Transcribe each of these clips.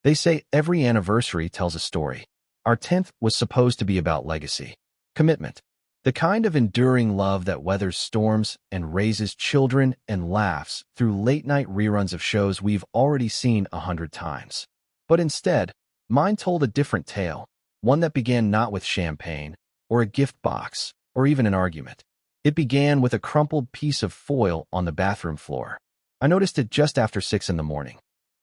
They say every anniversary tells a story. Our 10th was supposed to be about legacy, commitment, the kind of enduring love that weathers storms and raises children and laughs through late-night reruns of shows we've already seen 100 times. But instead, mine told a different tale, one that began not with champagne, or a gift box, or even an argument. It began with a crumpled piece of foil on the bathroom floor. I noticed it just after 6 in the morning.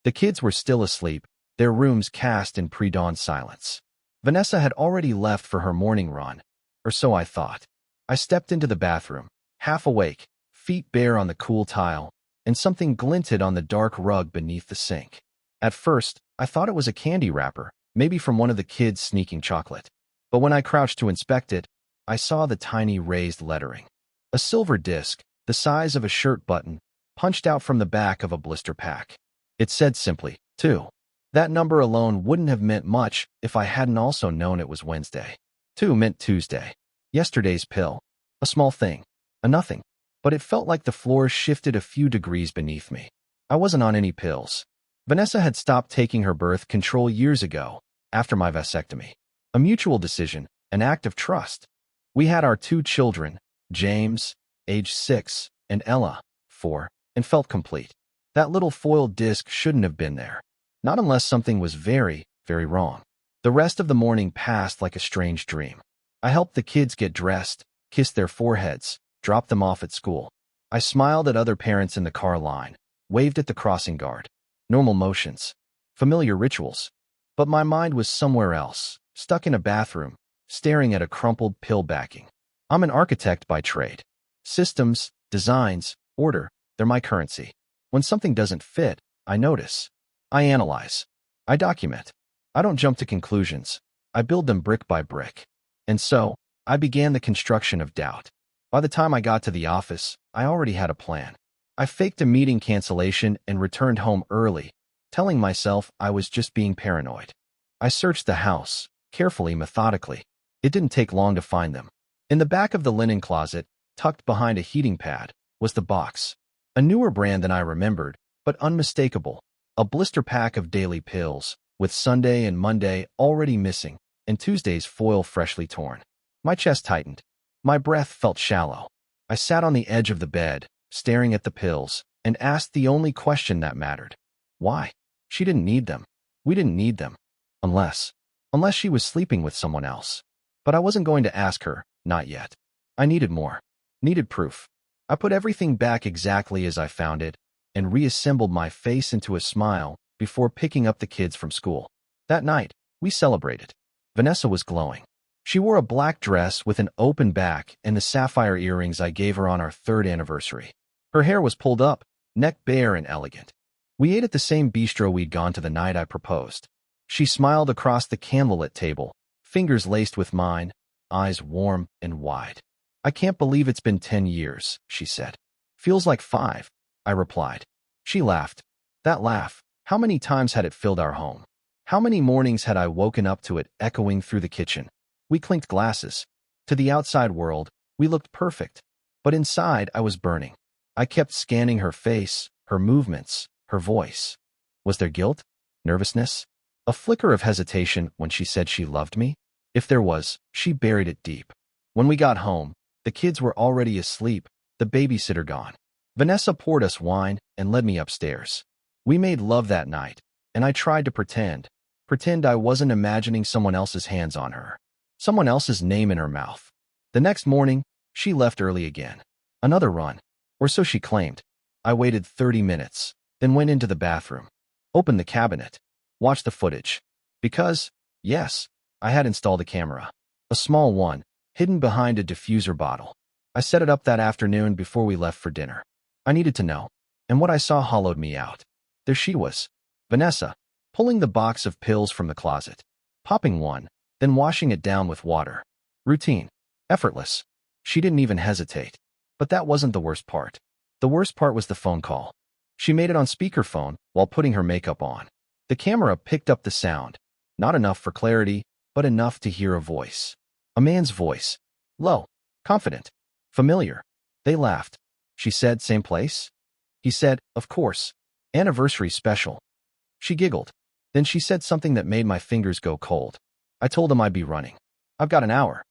The kids were still asleep, their rooms cast in pre-dawn silence. Vanessa had already left for her morning run, or so I thought. I stepped into the bathroom, half awake, feet bare on the cool tile, and something glinted on the dark rug beneath the sink. At first, I thought it was a candy wrapper, maybe from one of the kids sneaking chocolate. But when I crouched to inspect it, I saw the tiny raised lettering. A silver disc, the size of a shirt button, punched out from the back of a blister pack. It said simply, 2. That number alone wouldn't have meant much if I hadn't also known it was Wednesday. 2 meant Tuesday. Yesterday's pill. A small thing. A nothing. But it felt like the floor shifted a few degrees beneath me. I wasn't on any pills. Vanessa had stopped taking her birth control years ago, after my vasectomy. A mutual decision, an act of trust. We had our 2 children, James, age 6, and Ella, 4, and felt complete. That little foil disc shouldn't have been there. Not unless something was very, very wrong. The rest of the morning passed like a strange dream. I helped the kids get dressed, kissed their foreheads, dropped them off at school. I smiled at other parents in the car line, waved at the crossing guard. Normal motions. Familiar rituals. But my mind was somewhere else, stuck in a bathroom, staring at a crumpled pill backing. I'm an architect by trade. Systems, designs, order, they're my currency. When something doesn't fit, I notice. I analyze. I document. I don't jump to conclusions. I build them brick by brick. And so, I began the construction of doubt. By the time I got to the office, I already had a plan. I faked a meeting cancellation and returned home early, telling myself I was just being paranoid. I searched the house, carefully, methodically. It didn't take long to find them. In the back of the linen closet, tucked behind a heating pad, was the box. A newer brand than I remembered, but unmistakable. A blister pack of daily pills, with Sunday and Monday already missing, and Tuesday's foil freshly torn. My chest tightened. My breath felt shallow. I sat on the edge of the bed, staring at the pills, and asked the only question that mattered. Why? She didn't need them. We didn't need them. Unless she was sleeping with someone else. But I wasn't going to ask her, not yet. I needed more. Needed proof. I put everything back exactly as I found it, and reassembled my face into a smile before picking up the kids from school. That night, we celebrated. Vanessa was glowing. She wore a black dress with an open back and the sapphire earrings I gave her on our 3rd anniversary. Her hair was pulled up, neck bare and elegant. We ate at the same bistro we'd gone to the night I proposed. She smiled across the candlelit table, fingers laced with mine, eyes warm and wide. I can't believe it's been 10 years, she said. Feels like 5. I replied. She laughed. That laugh, how many times had it filled our home? How many mornings had I woken up to it echoing through the kitchen? We clinked glasses. To the outside world, we looked perfect. But inside, I was burning. I kept scanning her face, her movements, her voice. Was there guilt? Nervousness? A flicker of hesitation when she said she loved me? If there was, she buried it deep. When we got home, the kids were already asleep, the babysitter gone. Vanessa poured us wine and led me upstairs. We made love that night, and I tried to pretend I wasn't imagining someone else's hands on her, someone else's name in her mouth. The next morning, she left early again. Another run, or so she claimed. I waited 30 minutes, then went into the bathroom, opened the cabinet, watched the footage. Because, yes, I had installed a camera. A small one, hidden behind a diffuser bottle. I set it up that afternoon before we left for dinner. I needed to know, and what I saw hollowed me out. There she was, Vanessa, pulling the box of pills from the closet, popping one, then washing it down with water. Routine. Effortless. She didn't even hesitate. But that wasn't the worst part. The worst part was the phone call. She made it on speakerphone while putting her makeup on. The camera picked up the sound. Not enough for clarity, but enough to hear a voice. A man's voice. Low. Confident. Familiar. They laughed. She said, same place? He said, of course. Anniversary special. She giggled. Then she said something that made my fingers go cold. I told him I'd be running. I've got an hour.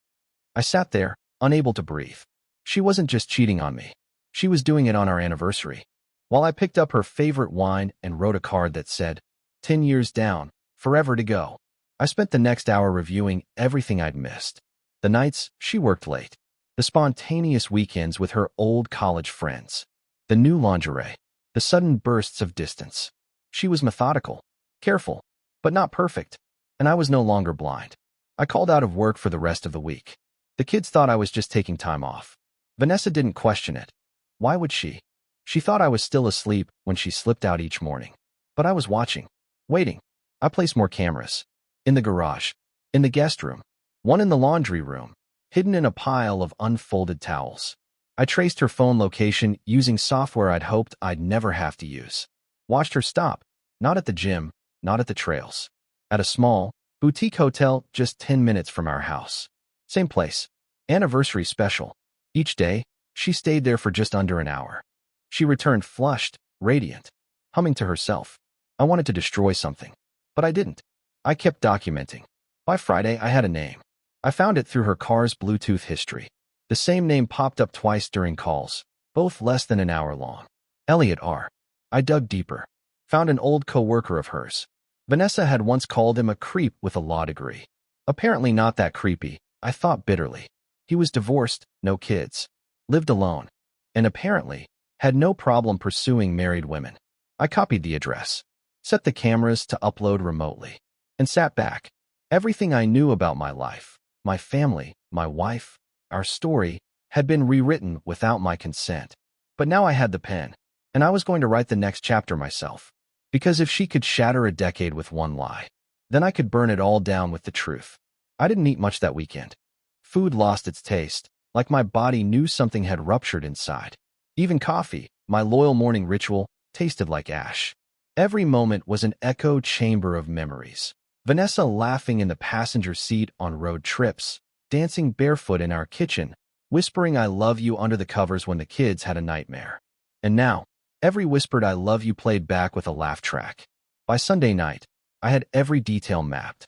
I sat there, unable to breathe. She wasn't just cheating on me. She was doing it on our anniversary. While I picked up her favorite wine and wrote a card that said, 10 years down, forever to go. I spent the next hour reviewing everything I'd missed. The nights she worked late. The spontaneous weekends with her old college friends. The new lingerie. The sudden bursts of distance. She was methodical, careful, but not perfect, and I was no longer blind. I called out of work for the rest of the week. The kids thought I was just taking time off. Vanessa didn't question it. Why would she? She thought I was still asleep when she slipped out each morning. But I was watching, waiting. I placed more cameras. In the garage. In the guest room. One in the laundry room. Hidden in a pile of unfolded towels. I traced her phone location using software I'd hoped I'd never have to use. Watched her stop. Not at the gym, not at the trails. At a small, boutique hotel just 10 minutes from our house. Same place. Anniversary special. Each day, she stayed there for just under an hour. She returned flushed, radiant, humming to herself. I wanted to destroy something, but I didn't. I kept documenting. By Friday, I had a name. I found it through her car's Bluetooth history. The same name popped up twice during calls, both less than an hour long. Elliot R. I dug deeper. Found an old co-worker of hers. Vanessa had once called him a creep with a law degree. Apparently not that creepy, I thought bitterly. He was divorced, no kids, lived alone, and apparently had no problem pursuing married women. I copied the address, set the cameras to upload remotely, and sat back. Everything I knew about my life, my family, my wife, our story, had been rewritten without my consent. But now I had the pen, and I was going to write the next chapter myself. Because if she could shatter a decade with one lie, then I could burn it all down with the truth. I didn't eat much that weekend. Food lost its taste, like my body knew something had ruptured inside. Even coffee, my loyal morning ritual, tasted like ash. Every moment was an echo chamber of memories. Vanessa laughing in the passenger seat on road trips, dancing barefoot in our kitchen, whispering I love you under the covers when the kids had a nightmare. And now, every whispered I love you played back with a laugh track. By Sunday night, I had every detail mapped.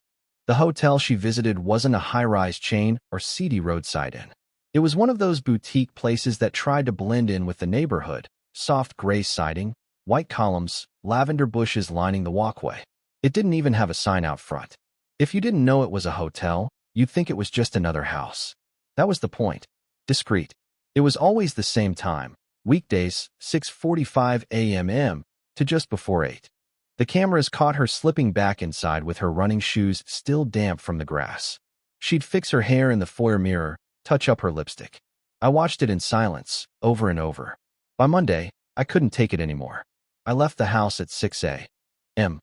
The hotel she visited wasn't a high-rise chain or seedy roadside inn. It was one of those boutique places that tried to blend in with the neighborhood. Soft gray siding, white columns, lavender bushes lining the walkway. It didn't even have a sign out front. If you didn't know it was a hotel, you'd think it was just another house. That was the point. Discreet. It was always the same time. Weekdays, 6:45 a.m. to just before 8. The cameras caught her slipping back inside with her running shoes still damp from the grass. She'd fix her hair in the foyer mirror, touch up her lipstick. I watched it in silence, over and over. By Monday, I couldn't take it anymore. I left the house at 6 a.m.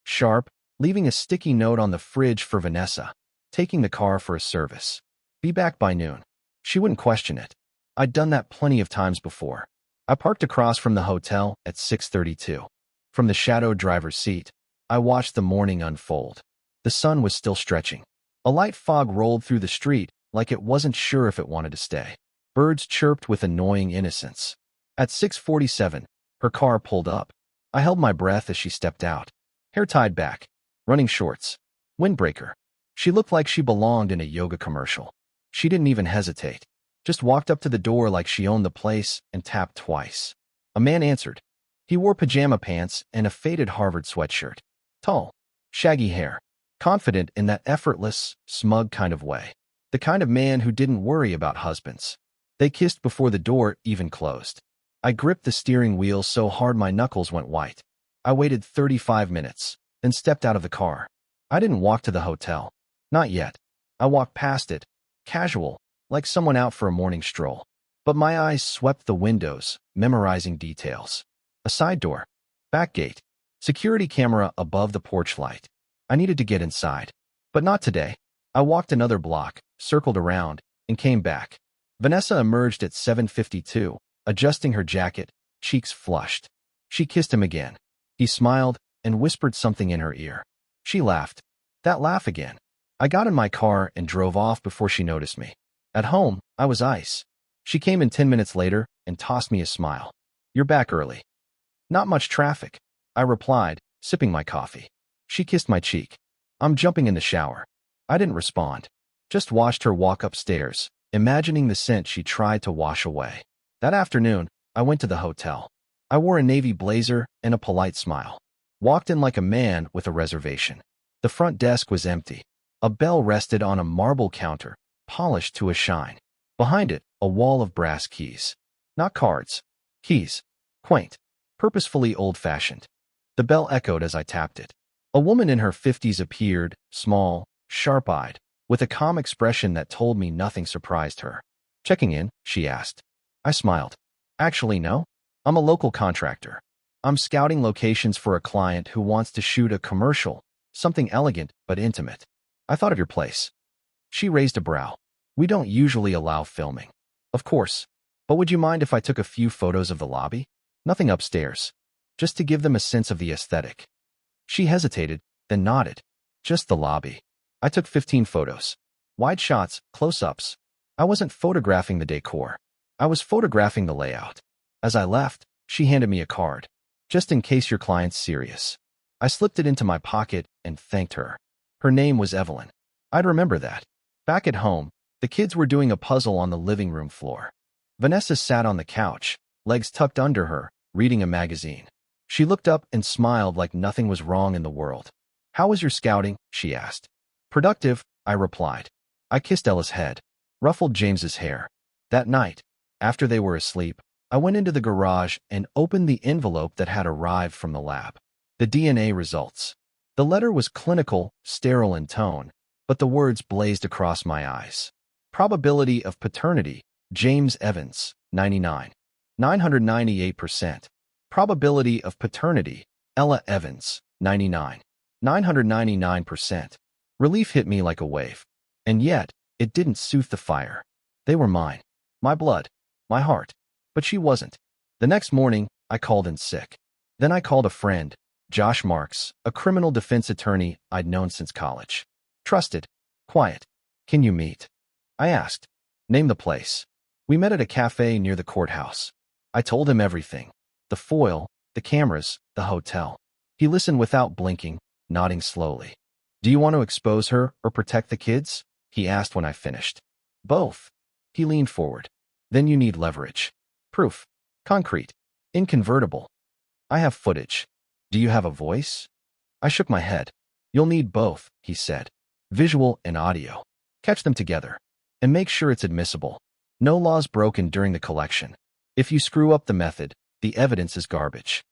sharp, leaving a sticky note on the fridge for Vanessa, taking the car for a service. Be back by noon. She wouldn't question it. I'd done that plenty of times before. I parked across from the hotel at 6:32. From the shadowed driver's seat, I watched the morning unfold. The sun was still stretching. A light fog rolled through the street like it wasn't sure if it wanted to stay. Birds chirped with annoying innocence. At 6:47, her car pulled up. I held my breath as she stepped out. Hair tied back, running shorts, windbreaker. She looked like she belonged in a yoga commercial. She didn't even hesitate. Just walked up to the door like she owned the place and tapped twice. A man answered. He wore pajama pants and a faded Harvard sweatshirt. Tall, shaggy hair, confident in that effortless, smug kind of way. The kind of man who didn't worry about husbands. They kissed before the door even closed. I gripped the steering wheel so hard my knuckles went white. I waited 35 minutes, then stepped out of the car. I didn't walk to the hotel. Not yet. I walked past it, casual, like someone out for a morning stroll. But my eyes swept the windows, memorizing details. A side door, back gate, security camera above the porch light. I needed to get inside. But not today. I walked another block, circled around, and came back. Vanessa emerged at 7:52, adjusting her jacket, cheeks flushed. She kissed him again. He smiled and whispered something in her ear. She laughed. That laugh again. I got in my car and drove off before she noticed me. At home, I was ice. She came in 10 minutes later and tossed me a smile. You're back early. Not much traffic, I replied, sipping my coffee. She kissed my cheek. I'm jumping in the shower. I didn't respond. Just watched her walk upstairs, imagining the scent she tried to wash away. That afternoon, I went to the hotel. I wore a navy blazer and a polite smile. Walked in like a man with a reservation. The front desk was empty. A bell rested on a marble counter, polished to a shine. Behind it, a wall of brass keys. Not cards. Keys. Quaint. Purposefully old-fashioned. The bell echoed as I tapped it. A woman in her 50s appeared, small, sharp-eyed, with a calm expression that told me nothing surprised her. Checking in, she asked. I smiled. Actually, no. I'm a local contractor. I'm scouting locations for a client who wants to shoot a commercial, something elegant but intimate. I thought of your place. She raised a brow. We don't usually allow filming. Of course. But would you mind if I took a few photos of the lobby? Nothing upstairs. Just to give them a sense of the aesthetic. She hesitated, then nodded. Just the lobby. I took 15 photos. Wide shots, close-ups. I wasn't photographing the decor. I was photographing the layout. As I left, she handed me a card. Just in case your client's serious. I slipped it into my pocket and thanked her. Her name was Evelyn. I'd remember that. Back at home, the kids were doing a puzzle on the living room floor. Vanessa sat on the couch, legs tucked under her, reading a magazine. She looked up and smiled like nothing was wrong in the world. How was your scouting? She asked. Productive, I replied. I kissed Ella's head, ruffled James's hair. That night, after they were asleep, I went into the garage and opened the envelope that had arrived from the lab. The DNA results. The letter was clinical, sterile in tone, but the words blazed across my eyes. Probability of paternity, James Evans, 99. 998%. Probability of paternity, Ella Evans, 99. 999%. Relief hit me like a wave. And yet, it didn't soothe the fire. They were mine. My blood. My heart. But she wasn't. The next morning, I called in sick. Then I called a friend, Josh Marks, a criminal defense attorney I'd known since college. Trusted. Quiet. Can you meet? I asked. Name the place. We met at a cafe near the courthouse. I told him everything. The foil, the cameras, the hotel. He listened without blinking, nodding slowly. Do you want to expose her or protect the kids? He asked when I finished. Both. He leaned forward. Then you need leverage. Proof. Concrete. Inconvertible. I have footage. Do you have a voice? I shook my head. You'll need both, he said. Visual and audio. Catch them together. And make sure it's admissible. No laws broken during the collection. If you screw up the method, the evidence is garbage.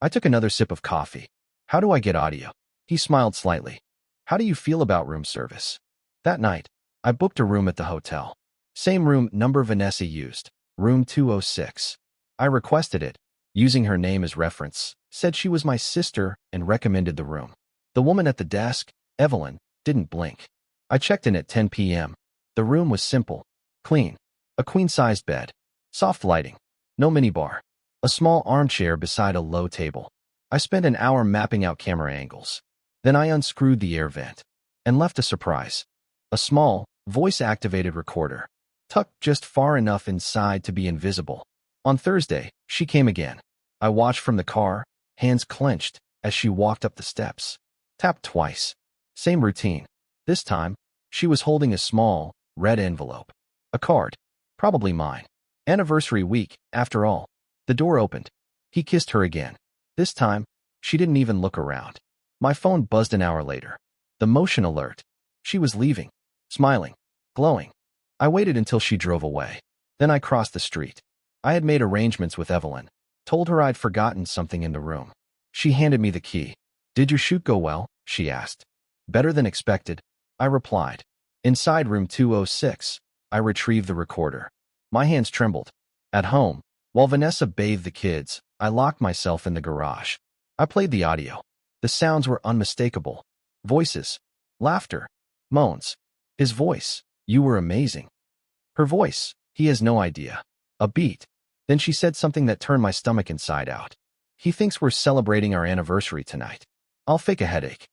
I took another sip of coffee. How do I get audio? He smiled slightly. How do you feel about room service? That night, I booked a room at the hotel. Same room number Vanessa used, room 206. I requested it, using her name as reference, said she was my sister and recommended the room. The woman at the desk, Evelyn, didn't blink. I checked in at 10 p.m. The room was simple, clean. A queen-sized bed, soft lighting, no minibar, a small armchair beside a low table. I spent an hour mapping out camera angles. Then I unscrewed the air vent and left a surprise. A small, voice-activated recorder, tucked just far enough inside to be invisible. On Thursday, she came again. I watched from the car, hands clenched, as she walked up the steps. Tapped twice. Same routine. This time, she was holding a small, red envelope. A card. Probably mine. Anniversary week, after all. The door opened. He kissed her again. This time, she didn't even look around. My phone buzzed an hour later. The motion alert. She was leaving. Smiling. Glowing. I waited until she drove away. Then I crossed the street. I had made arrangements with Evelyn. Told her I'd forgotten something in the room. She handed me the key. Did your shoot go well? She asked. Better than expected, I replied. Inside room 206, I retrieved the recorder. My hands trembled. At home, while Vanessa bathed the kids, I locked myself in the garage. I played the audio. The sounds were unmistakable. Voices. Laughter. Moans. His voice. You were amazing. Her voice. He has no idea. A beat. Then she said something that turned my stomach inside out. He thinks we're celebrating our anniversary tonight. I'll fake a headache.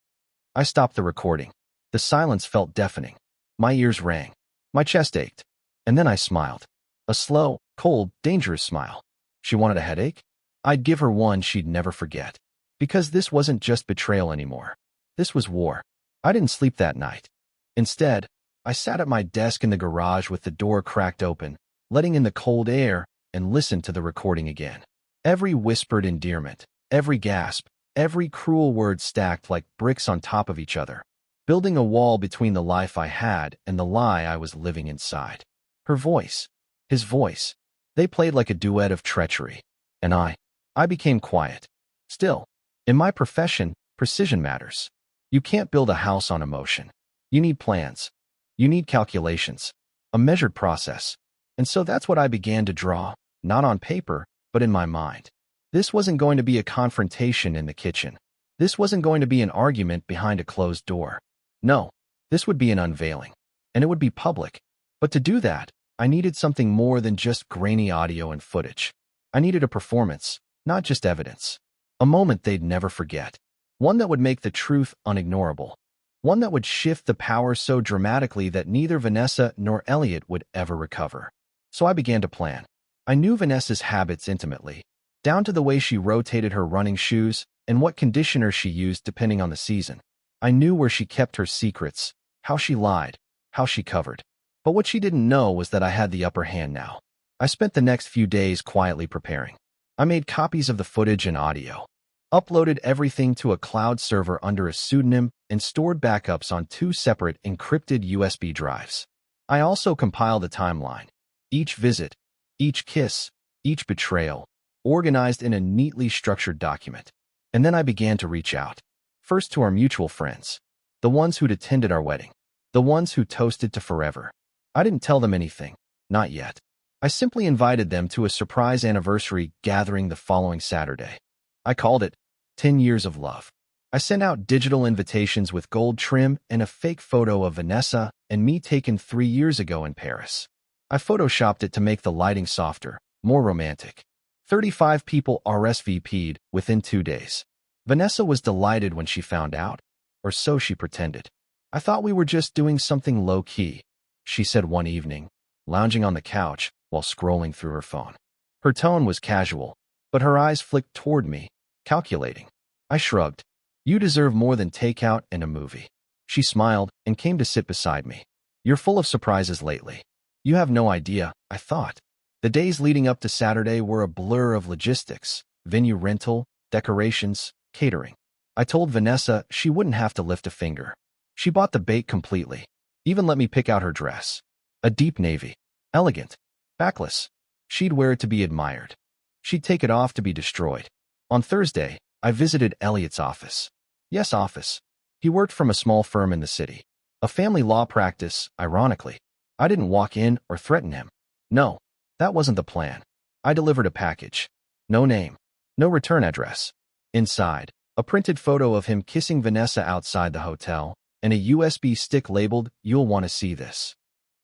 I stopped the recording. The silence felt deafening. My ears rang. My chest ached. And then I smiled. A slow, cold, dangerous smile. She wanted a headache? I'd give her one she'd never forget. Because this wasn't just betrayal anymore. This was war. I didn't sleep that night. Instead, I sat at my desk in the garage with the door cracked open, letting in the cold air, and listened to the recording again. Every whispered endearment, every gasp, every cruel word stacked like bricks on top of each other, building a wall between the life I had and the lie I was living inside. Her voice, his voice, they played like a duet of treachery. And I became quiet. Still, in my profession, precision matters. You can't build a house on emotion. You need plans. You need calculations. A measured process. And so that's what I began to draw, not on paper, but in my mind. This wasn't going to be a confrontation in the kitchen. This wasn't going to be an argument behind a closed door. No, this would be an unveiling. And it would be public. But to do that, I needed something more than just grainy audio and footage. I needed a performance, not just evidence. A moment they'd never forget. One that would make the truth unignorable. One that would shift the power so dramatically that neither Vanessa nor Elliot would ever recover. So I began to plan. I knew Vanessa's habits intimately, down to the way she rotated her running shoes and what conditioner she used depending on the season. I knew where she kept her secrets, how she lied, how she covered. But what she didn't know was that I had the upper hand now. I spent the next few days quietly preparing. I made copies of the footage and audio, uploaded everything to a cloud server under a pseudonym, and stored backups on 2 separate encrypted USB drives. I also compiled a timeline. Each visit, each kiss, each betrayal, organized in a neatly structured document. And then I began to reach out. First to our mutual friends, the ones who'd attended our wedding, the ones who toasted to forever. I didn't tell them anything, not yet. I simply invited them to a surprise anniversary gathering the following Saturday. I called it 10 Years of Love. I sent out digital invitations with gold trim and a fake photo of Vanessa and me taken 3 years ago in Paris. I photoshopped it to make the lighting softer, more romantic. 35 people RSVP'd within 2 days. Vanessa was delighted when she found out, or so she pretended. I thought we were just doing something low-key, she said one evening, lounging on the couch while scrolling through her phone. Her tone was casual, but her eyes flicked toward me, calculating. I shrugged. You deserve more than takeout and a movie. She smiled and came to sit beside me. You're full of surprises lately. You have no idea, I thought. The days leading up to Saturday were a blur of logistics, venue rental, decorations, catering. I told Vanessa she wouldn't have to lift a finger. She bought the bait completely. Even let me pick out her dress. A deep navy. Elegant. Backless. She'd wear it to be admired. She'd take it off to be destroyed. On Thursday, I visited Elliot's office. Yes, office. He worked from a small firm in the city. A family law practice, ironically. I didn't walk in or threaten him. No, that wasn't the plan. I delivered a package. No name. No return address. Inside, a printed photo of him kissing Vanessa outside the hotel, and a USB stick labeled, "You'll want to see this."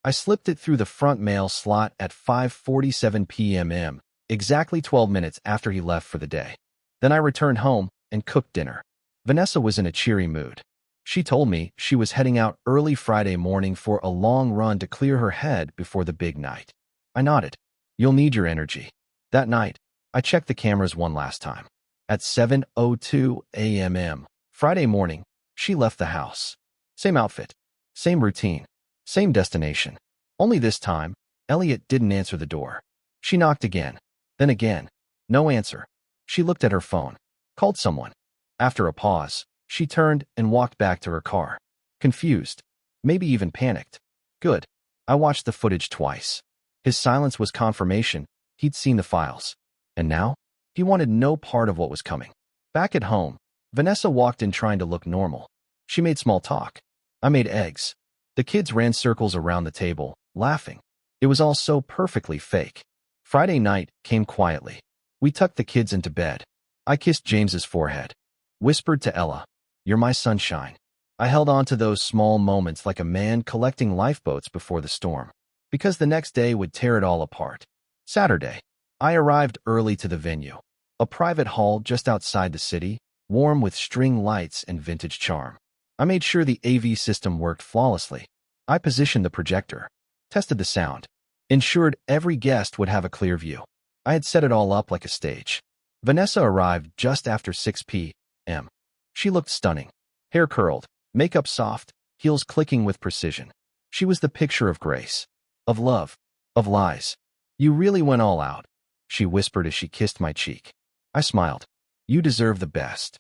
I slipped it through the front mail slot at 5:47 p.m., exactly 12 minutes after he left for the day. Then I returned home and cooked dinner. Vanessa was in a cheery mood. She told me she was heading out early Friday morning for a long run to clear her head before the big night. I nodded. You'll need your energy. That night, I checked the cameras one last time. At 7:02 a.m. Friday morning, she left the house. Same outfit, same routine, same destination. Only this time, Elliot didn't answer the door. She knocked again, then again. No answer. She looked at her phone, called someone. After a pause, she turned and walked back to her car. Confused, maybe even panicked. Good. I watched the footage twice. His silence was confirmation. He'd seen the files. And now, he wanted no part of what was coming. Back at home, Vanessa walked in trying to look normal. She made small talk. I made eggs. The kids ran circles around the table, laughing. It was all so perfectly fake. Friday night came quietly. We tucked the kids into bed. I kissed James's forehead. Whispered to Ella, "You're my sunshine." I held on to those small moments like a man collecting lifeboats before the storm, because the next day would tear it all apart. Saturday, I arrived early to the venue, a private hall just outside the city, warm with string lights and vintage charm. I made sure the AV system worked flawlessly. I positioned the projector, tested the sound, ensured every guest would have a clear view. I had set it all up like a stage. Vanessa arrived just after 6 p.m. She looked stunning. Hair curled, makeup soft, heels clicking with precision. She was the picture of grace, of love, of lies. You really went all out, she whispered as she kissed my cheek. I smiled. You deserve the best.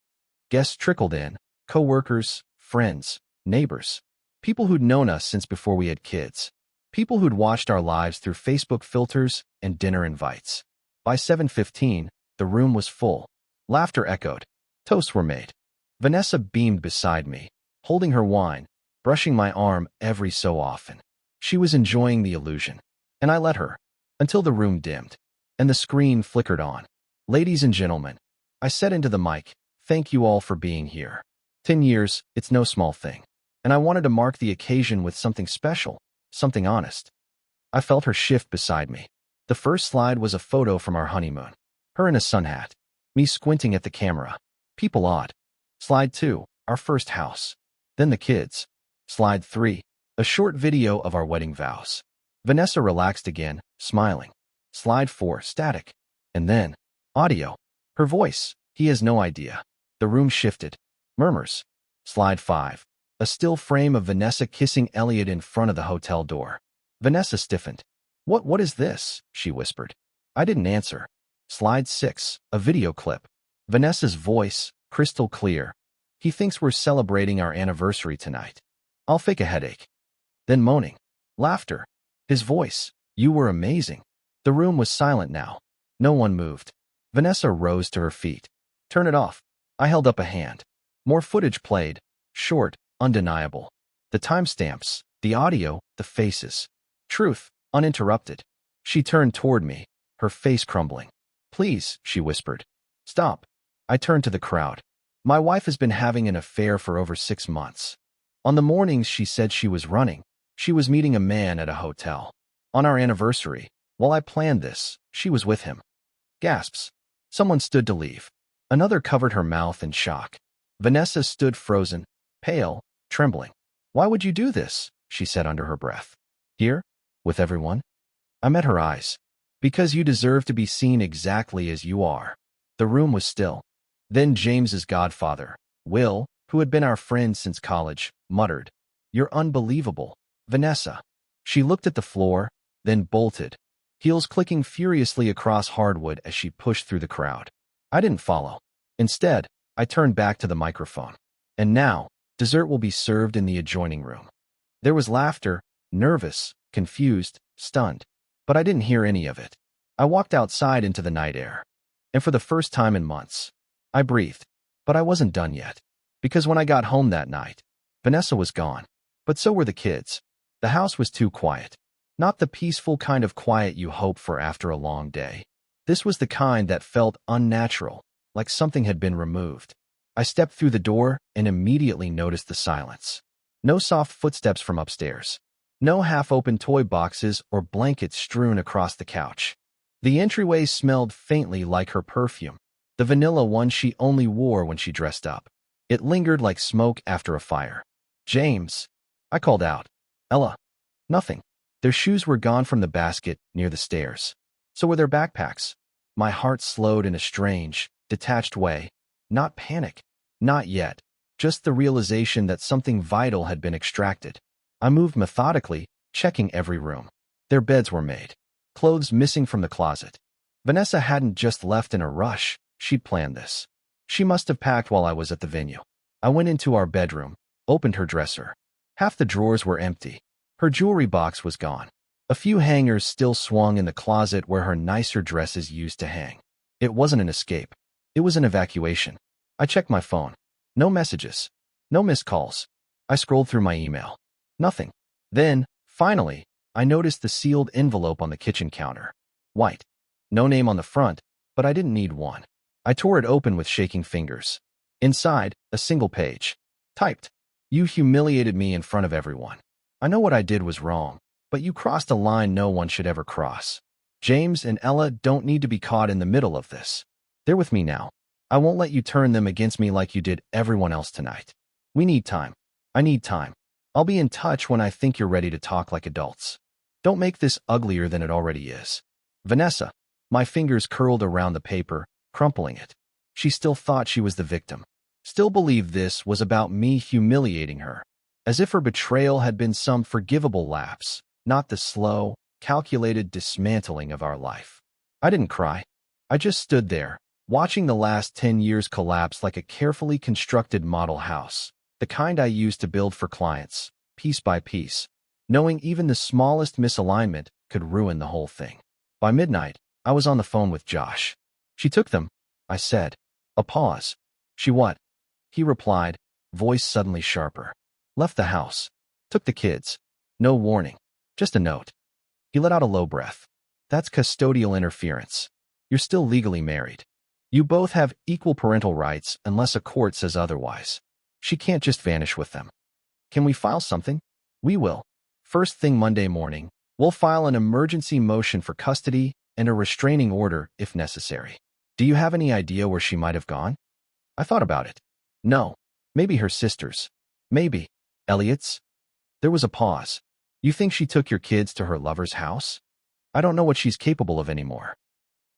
Guests trickled in, co-workers, friends, neighbors, people who'd known us since before we had kids, people who'd watched our lives through Facebook filters and dinner invites. By 7:15, the room was full. Laughter echoed. Toasts were made. Vanessa beamed beside me, holding her wine, brushing my arm every so often. She was enjoying the illusion, and I let her, until the room dimmed, and the screen flickered on. Ladies and gentlemen, I said into the mic, thank you all for being here. 10 years, it's no small thing. And I wanted to mark the occasion with something special, something honest. I felt her shift beside me. The first slide was a photo from our honeymoon. Her in a sun hat, me squinting at the camera. People awed. Slide 2, our first house. Then the kids. Slide 3, a short video of our wedding vows. Vanessa relaxed again, smiling. Slide 4, static. And then, audio. Her voice. He has no idea. The room shifted. Murmurs. Slide 5, a still frame of Vanessa kissing Elliot in front of the hotel door. Vanessa stiffened. What is this? She whispered. I didn't answer. Slide 6, a video clip. Vanessa's voice, crystal clear. He thinks we're celebrating our anniversary tonight. I'll fake a headache. Then moaning. Laughter. His voice. You were amazing. The room was silent now. No one moved. Vanessa rose to her feet. Turn it off. I held up a hand. More footage played. Short, undeniable. The timestamps, the audio, the faces. Truth, uninterrupted. She turned toward me, her face crumbling. Please, she whispered. Stop. I turned to the crowd. My wife has been having an affair for over 6 months. On the mornings she said she was running, she was meeting a man at a hotel. On our anniversary, while I planned this, she was with him. Gasps. Someone stood to leave. Another covered her mouth in shock. Vanessa stood frozen, pale, trembling. Why would you do this? She said under her breath. Here? With everyone? I met her eyes. Because you deserve to be seen exactly as you are. The room was still. Then James's godfather, Will, who had been our friend since college, muttered, You're unbelievable, Vanessa. She looked at the floor, then bolted, heels clicking furiously across hardwood as she pushed through the crowd. I didn't follow. Instead, I turned back to the microphone. And now, dessert will be served in the adjoining room. There was laughter, nervous, confused, stunned. But I didn't hear any of it. I walked outside into the night air. And for the first time in months, I breathed. But I wasn't done yet. Because when I got home that night, Vanessa was gone. But so were the kids. The house was too quiet. Not the peaceful kind of quiet you hope for after a long day. This was the kind that felt unnatural, like something had been removed. I stepped through the door and immediately noticed the silence. No soft footsteps from upstairs. No half-open toy boxes or blankets strewn across the couch. The entryway smelled faintly like her perfume, the vanilla one she only wore when she dressed up. It lingered like smoke after a fire. James, I called out. Ella. Nothing. Their shoes were gone from the basket near the stairs. So were their backpacks. My heart slowed in a strange, detached way. Not panic. Not yet. Just the realization that something vital had been extracted. I moved methodically, checking every room. Their beds were made. Clothes missing from the closet. Vanessa hadn't just left in a rush. She'd planned this. She must have packed while I was at the venue. I went into our bedroom, opened her dresser. Half the drawers were empty. Her jewelry box was gone. A few hangers still swung in the closet where her nicer dresses used to hang. It wasn't an escape. It was an evacuation. I checked my phone. No messages. No missed calls. I scrolled through my email. Nothing. Then, finally, I noticed the sealed envelope on the kitchen counter. White. No name on the front, but I didn't need one. I tore it open with shaking fingers. Inside, a single page. Typed. You humiliated me in front of everyone. I know what I did was wrong, but you crossed a line no one should ever cross. James and Ella don't need to be caught in the middle of this. They're with me now. I won't let you turn them against me like you did everyone else tonight. We need time. I need time. I'll be in touch when I think you're ready to talk like adults. Don't make this uglier than it already is. Vanessa. My fingers curled around the paper, crumpling it. She still thought she was the victim. still believed this was about me humiliating her, as if her betrayal had been some forgivable lapse, not the slow, calculated dismantling of our life. I didn't cry. I just stood there, watching the last 10 years collapse like a carefully constructed model house, the kind I used to build for clients, piece by piece, knowing even the smallest misalignment could ruin the whole thing. By midnight, I was on the phone with Josh. "She took them," I said. A pause. "She what?" He replied, voice suddenly sharper. "Left the house. Took the kids. No warning. Just a note." He let out a low breath. "That's custodial interference. You're still legally married. You both have equal parental rights unless a court says otherwise. She can't just vanish with them." "Can we file something?" "We will. First thing Monday morning, we'll file an emergency motion for custody and a restraining order if necessary." "Do you have any idea where she might have gone?" I thought about it. "No. Maybe her sister's. Maybe Elliot's." There was a pause. "You think she took your kids to her lover's house?" "I don't know what she's capable of anymore."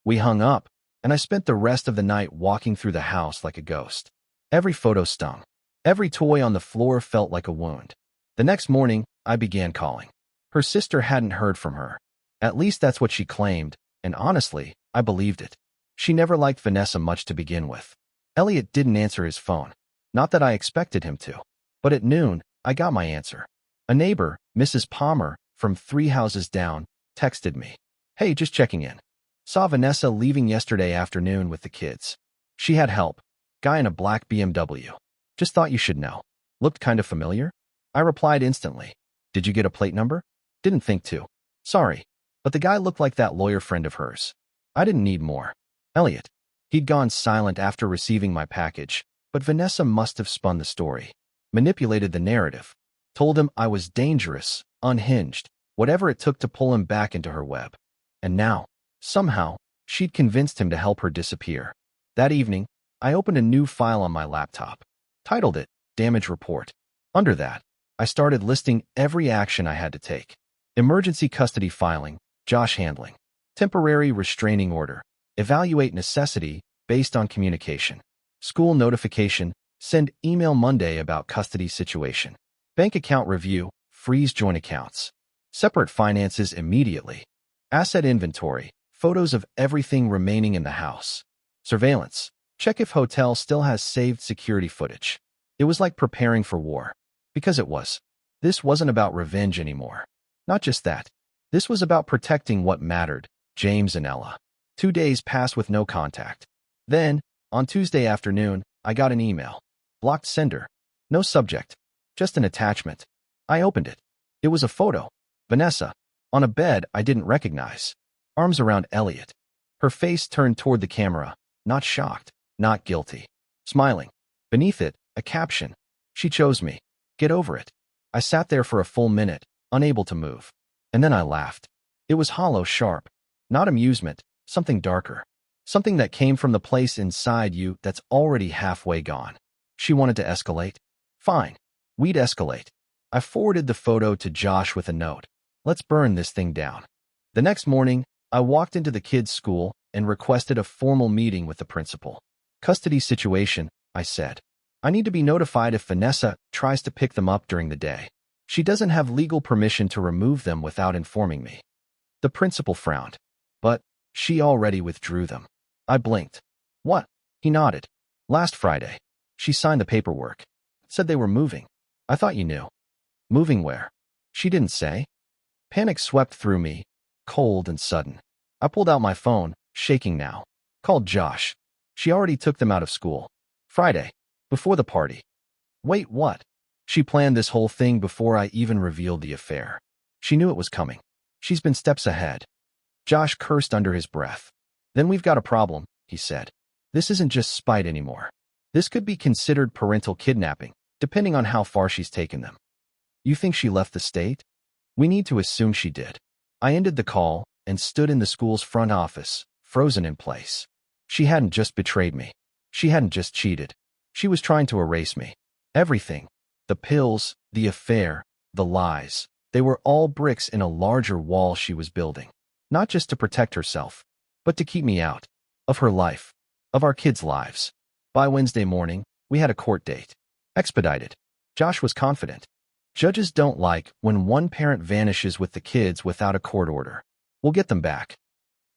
We hung up, and I spent the rest of the night walking through the house like a ghost. Every photo stung. Every toy on the floor felt like a wound. The next morning, I began calling. Her sister hadn't heard from her. At least that's what she claimed, and honestly, I believed it. She never liked Vanessa much to begin with. Elliot didn't answer his phone. Not that I expected him to. But at noon, I got my answer. A neighbor, Mrs. Palmer, from 3 houses down, texted me. "Hey, just checking in. Saw Vanessa leaving yesterday afternoon with the kids. She had help. Guy in a black BMW. Just thought you should know. Looked kind of familiar?" I replied instantly. "Did you get a plate number?" "Didn't think to. Sorry. But the guy looked like that lawyer friend of hers." I didn't need more. Elliot. He'd gone silent after receiving my package, but Vanessa must have spun the story. Manipulated the narrative. Told him I was dangerous, unhinged, whatever it took to pull him back into her web. And now, somehow, she'd convinced him to help her disappear. That evening, I opened a new file on my laptop. Titled it, Damage Report. Under that, I started listing every action I had to take. Emergency custody filing, Josh handling. Temporary restraining order. Evaluate necessity based on communication. School notification, send email Monday about custody situation. Bank account review, freeze joint accounts. Separate finances immediately. Asset inventory, photos of everything remaining in the house. Surveillance, check if hotel still has saved security footage. It was like preparing for war. Because it was. This wasn't about revenge anymore. Not just that. This was about protecting what mattered, James and Ella. 2 days passed with no contact. Then, on Tuesday afternoon, I got an email. Blocked sender. No subject. Just an attachment. I opened it. It was a photo. Vanessa. On a bed I didn't recognize. Arms around Elliot. Her face turned toward the camera. Not shocked. Not guilty. Smiling. Beneath it, a caption. She chose me. Get over it. I sat there for a full minute, unable to move. And then I laughed. It was hollow, sharp. Not amusement. Something darker. Something that came from the place inside you that's already halfway gone. She wanted to escalate? Fine. We'd escalate. I forwarded the photo to Josh with a note. Let's burn this thing down. The next morning, I walked into the kids' school and requested a formal meeting with the principal. Custody situation, I said. I need to be notified if Vanessa tries to pick them up during the day. She doesn't have legal permission to remove them without informing me. The principal frowned. But she already withdrew them. I blinked. What? He nodded. Last Friday. She signed the paperwork. Said they were moving. I thought you knew. Moving where? She didn't say. Panic swept through me, cold and sudden. I pulled out my phone, shaking now. Called Josh. She already took them out of school. Friday. Before the party. Wait, what? She planned this whole thing before I even revealed the affair. She knew it was coming. She's been steps ahead. Josh cursed under his breath. Then we've got a problem, he said. This isn't just spite anymore. This could be considered parental kidnapping, depending on how far she's taken them. You think she left the state? We need to assume she did. I ended the call and stood in the school's front office, frozen in place. She hadn't just betrayed me. She hadn't just cheated. She was trying to erase me. Everything. The pills, the affair, the lies. They were all bricks in a larger wall she was building. Not just to protect herself, but to keep me out. Of her life. Of our kids' lives. By Wednesday morning, We had a court date. Expedited. Josh was confident. Judges don't like when one parent vanishes with the kids without a court order. We'll get them back.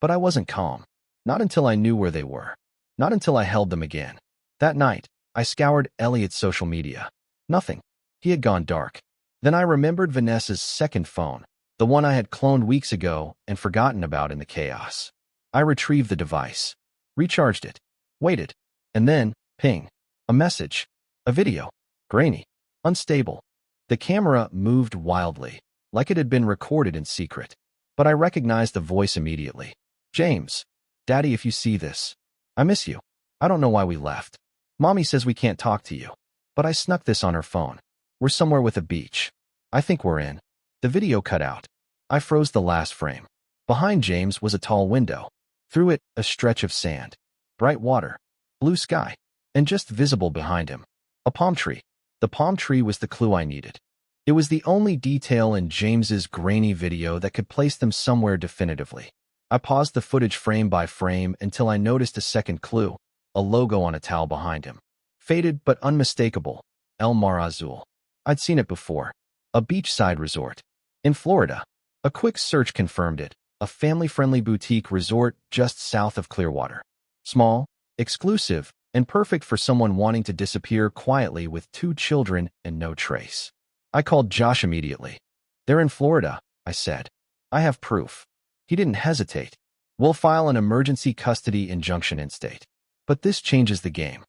But I wasn't calm. Not until I knew where they were. Not until I held them again. That night, I scoured Elliot's social media. Nothing. He had gone dark. Then I remembered Vanessa's second phone, the one I had cloned weeks ago and forgotten about in the chaos. I retrieved the device, recharged it, waited, and then, ping, a message, a video, grainy, unstable. The camera moved wildly, like it had been recorded in secret. But I recognized the voice immediately. James, Daddy, if you see this, I miss you. I don't know why we left. Mommy says we can't talk to you. But I snuck this on her phone. We're somewhere with a beach. I think we're in. The video cut out. I froze the last frame. Behind James was a tall window. Through it, a stretch of sand. Bright water. Blue sky. And just visible behind him, a palm tree. The palm tree was the clue I needed. It was the only detail in James's grainy video that could place them somewhere definitively. I paused the footage frame by frame until I noticed a second clue, a logo on a towel behind him. Faded but unmistakable, El Mar Azul. I'd seen it before. A beachside resort. In Florida. A quick search confirmed it, a family-friendly boutique resort just south of Clearwater. Small, exclusive, and perfect for someone wanting to disappear quietly with 2 children and no trace. I called Josh immediately. They're in Florida, I said. I have proof. He didn't hesitate. We'll file an emergency custody injunction in state. But this changes the game.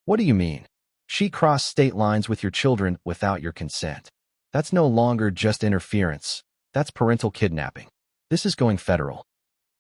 What do you mean? She crossed state lines with your children without your consent. That's no longer just interference. That's parental kidnapping. This is going federal.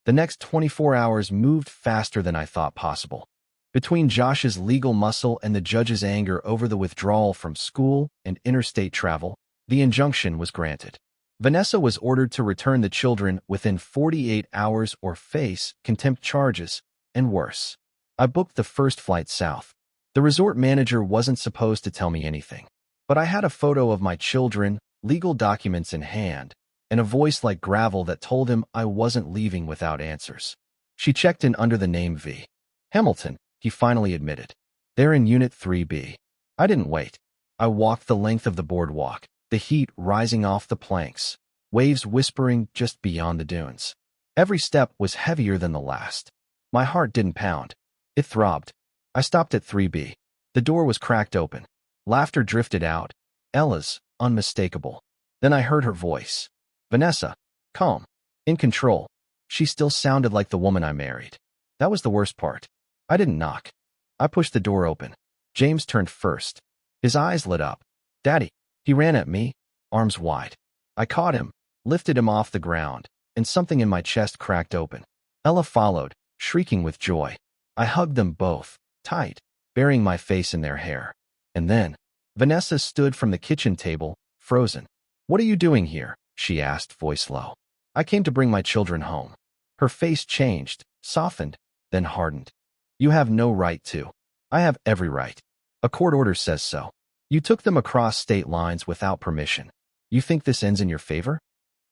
The next 24 hours moved faster than I thought possible. Between Josh's legal muscle and the judge's anger over the withdrawal from school and interstate travel, the injunction was granted. Vanessa was ordered to return the children within 48 hours or face contempt charges, and worse. I booked the first flight south. The resort manager wasn't supposed to tell me anything. But I had a photo of my children, legal documents in hand, and a voice like gravel that told him I wasn't leaving without answers. She checked in under the name V. Hamilton, he finally admitted. They're in Unit 3B. I didn't wait. I walked the length of the boardwalk, the heat rising off the planks, waves whispering just beyond the dunes. Every step was heavier than the last. My heart didn't pound. It throbbed. I stopped at 3B. The door was cracked open. Laughter drifted out. Ella's, unmistakable. Then I heard her voice. Vanessa, calm, in control. She still sounded like the woman I married. That was the worst part. I didn't knock. I pushed the door open. James turned first. His eyes lit up. Daddy. He ran at me, arms wide. I caught him, lifted him off the ground, and something in my chest cracked open. Ella followed, shrieking with joy. I hugged them both, tight, burying my face in their hair. And then, Vanessa stood from the kitchen table, frozen. What are you doing here? She asked, voice low. I came to bring my children home. Her face changed, softened, then hardened. You have no right to. I have every right. A court order says so. You took them across state lines without permission. You think this ends in your favor?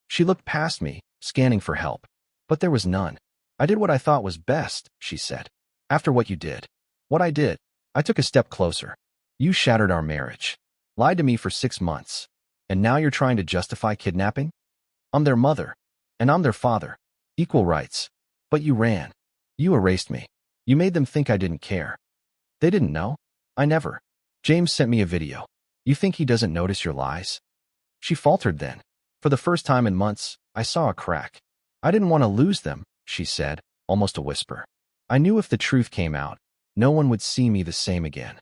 She looked past me, scanning for help. But there was none. I did what I thought was best, she said. After what you did. What I did. I took a step closer. You shattered our marriage. Lied to me for 6 months. And now you're trying to justify kidnapping? I'm their mother. And I'm their father. Equal rights. But you ran. You erased me. You made them think I didn't care. They didn't know. I never. James sent me a video. You think he doesn't notice your lies? She faltered then. For the first time in months, I saw a crack. I didn't want to lose them, she said, almost a whisper. I knew if the truth came out, no one would see me the same again.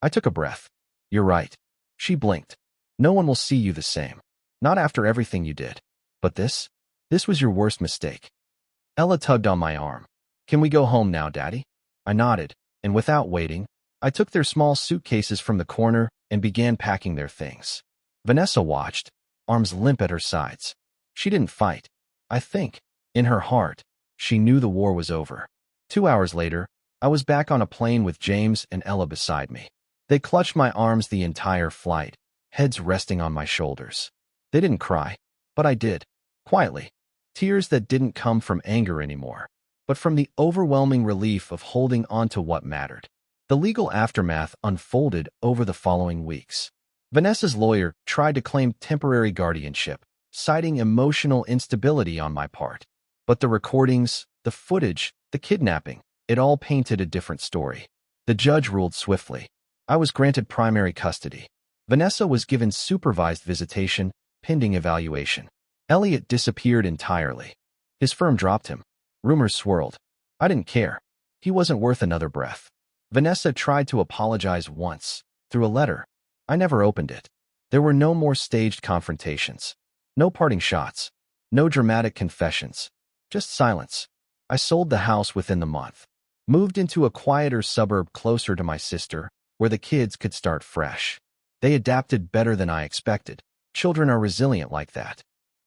I took a breath. You're right. She blinked. No one will see you the same. Not after everything you did. But this was your worst mistake. Ella tugged on my arm. Can we go home now, Daddy? I nodded, and without waiting, I took their small suitcases from the corner and began packing their things. Vanessa watched, arms limp at her sides. She didn't fight. I think, in her heart, she knew the war was over. 2 hours later, I was back on a plane with James and Ella beside me. They clutched my arms the entire flight, heads resting on my shoulders. They didn't cry, but I did, quietly. Tears that didn't come from anger anymore, but from the overwhelming relief of holding on to what mattered. The legal aftermath unfolded over the following weeks. Vanessa's lawyer tried to claim temporary guardianship, citing emotional instability on my part. But the recordings, the footage, the kidnapping, it all painted a different story. The judge ruled swiftly. I was granted primary custody. Vanessa was given supervised visitation, pending evaluation. Elliot disappeared entirely. His firm dropped him. Rumors swirled. I didn't care. He wasn't worth another breath. Vanessa tried to apologize once, through a letter. I never opened it. There were no more staged confrontations. No parting shots. No dramatic confessions. Just silence. I sold the house within the month. Moved into a quieter suburb closer to my sister, where the kids could start fresh. They adapted better than I expected. Children are resilient like that.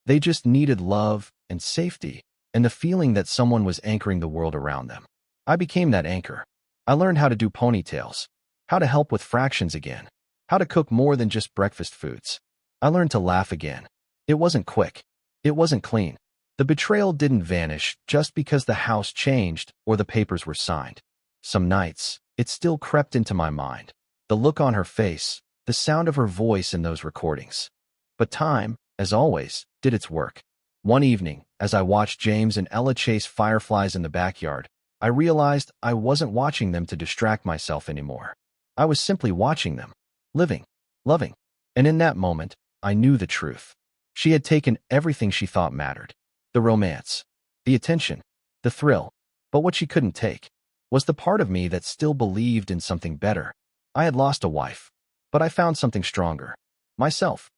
They just needed love and safety and the feeling that someone was anchoring the world around them. I became that anchor. I learned how to do ponytails, how to help with fractions again, how to cook more than just breakfast foods. I learned to laugh again. It wasn't quick. It wasn't clean. The betrayal didn't vanish just because the house changed or the papers were signed. Some nights, it still crept into my mind. The look on her face, the sound of her voice in those recordings. But time, as always, did its work. One evening, as I watched James and Ella chase fireflies in the backyard, I realized I wasn't watching them to distract myself anymore. I was simply watching them, living, loving. And in that moment, I knew the truth. She had taken everything she thought mattered. The romance, the attention, the thrill. But what she couldn't take was the part of me that still believed in something better. I had lost a wife, but I found something stronger. Myself.